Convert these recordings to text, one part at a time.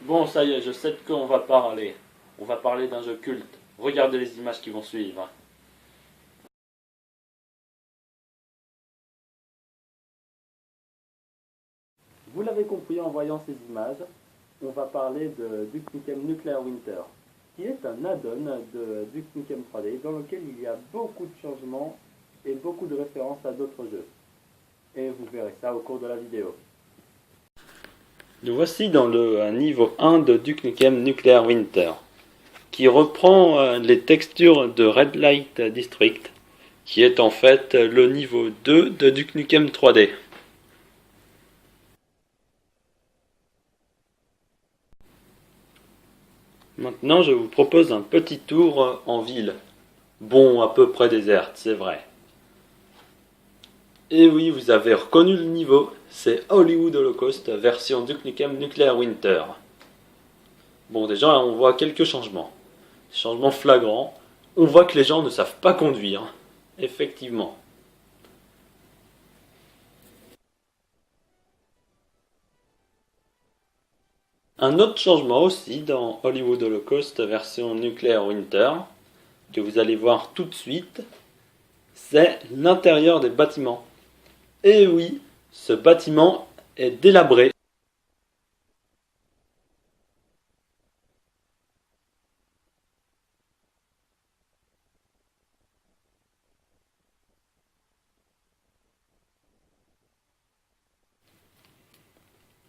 Bon, ça y est, je sais de quoi on va parler. On va parler d'un jeu culte. Regardez les images qui vont suivre. Vous l'avez compris en voyant ces images, on va parler de Duke Nukem Nuclear Winter, qui est un add-on de Duke Nukem 3D dans lequel il y a beaucoup de changements et beaucoup de références à d'autres jeux. Et vous verrez ça au cours de la vidéo. Nous voici dans le niveau 1 de Duke Nukem Nuclear Winter, qui reprend les textures de Red Light District, qui est en fait le niveau 2 de Duke Nukem 3D. Maintenant, je vous propose un petit tour en ville. Bon, à peu près déserte, c'est vrai. Et oui, vous avez reconnu le niveau, c'est Hollywood Holocaust version Duke Nukem Nuclear Winter. Bon, déjà, on voit quelques changements. Changements flagrants. On voit que les gens ne savent pas conduire. Effectivement. Un autre changement aussi dans Hollywood Holocaust version Nuclear Winter, que vous allez voir tout de suite, c'est l'intérieur des bâtiments. Et oui, ce bâtiment est délabré.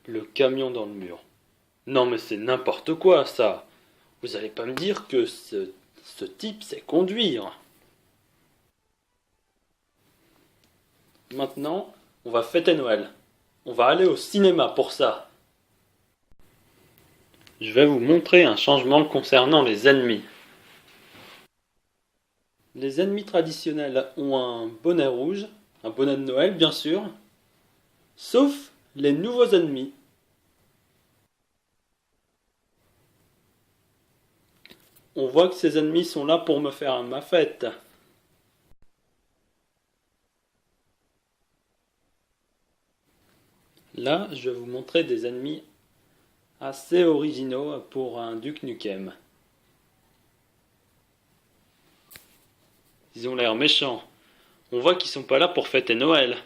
Le camion dans le mur. Non mais c'est n'importe quoi ça. Vous allez pas me dire que ce type sait conduire. Maintenant, on va fêter Noël. On va aller au cinéma pour ça. Je vais vous montrer un changement concernant les ennemis. Les ennemis traditionnels ont un bonnet rouge, un bonnet de Noël bien sûr, sauf les nouveaux ennemis. On voit que ces ennemis sont là pour me faire ma fête. Là, je vais vous montrer des ennemis assez originaux pour un Duke Nukem. Ils ont l'air méchants. On voit qu'ils sont pas là pour fêter Noël.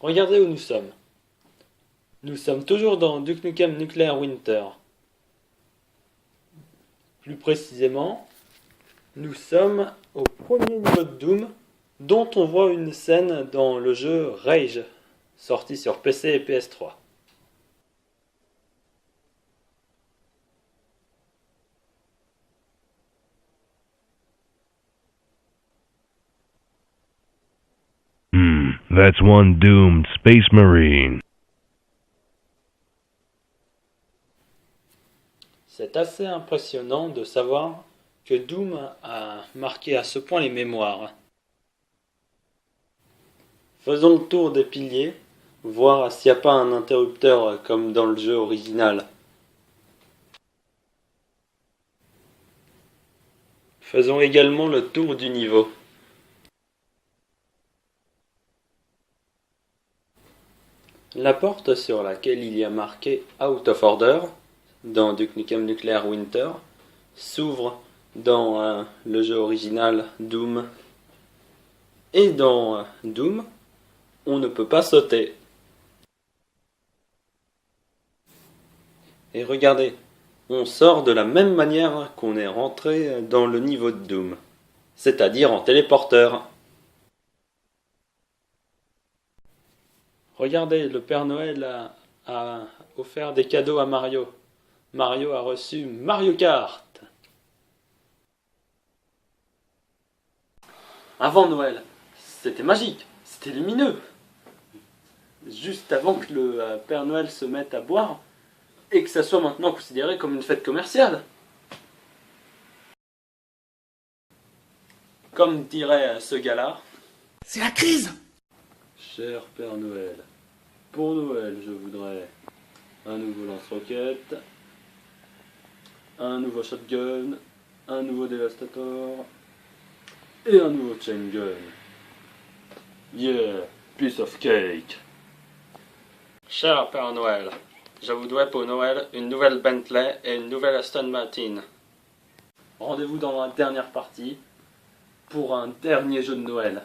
Regardez où nous sommes. Nous sommes toujours dans Duke Nukem Nuclear Winter. Plus précisément, nous sommes au premier niveau de Doom, dont on voit une scène dans le jeu Rage, sorti sur PC et PS3. That's one doomed space marine. C'est assez impressionnant de savoir que Doom a marqué à ce point les mémoires. Faisons le tour des piliers, voir s'il n'y a pas un interrupteur comme dans le jeu original. Faisons également le tour du niveau. La porte sur laquelle il y a marqué Out of Order dans Duke Nukem Nuclear Winter s'ouvre dans le jeu original Doom. Et dans Doom, on ne peut pas sauter. Et regardez, on sort de la même manière qu'on est rentré dans le niveau de Doom, c'est-à-dire en téléporteur. Regardez, le Père Noël a offert des cadeaux à Mario. Mario a reçu Mario Kart. Avant Noël, c'était magique, c'était lumineux. Juste avant que le Père Noël se mette à boire et que ça soit maintenant considéré comme une fête commerciale. Comme dirait ce gars-là, C'est la crise! cher Père Noël, pour Noël je voudrais un nouveau lance-roquette, un nouveau shotgun, un nouveau Devastator et un nouveau Chain Gun. Yeah, piece of cake. Cher Père Noël, je vous dois pour Noël une nouvelle Bentley et une nouvelle Aston Martin. Rendez-vous dans la dernière partie pour un dernier jeu de Noël.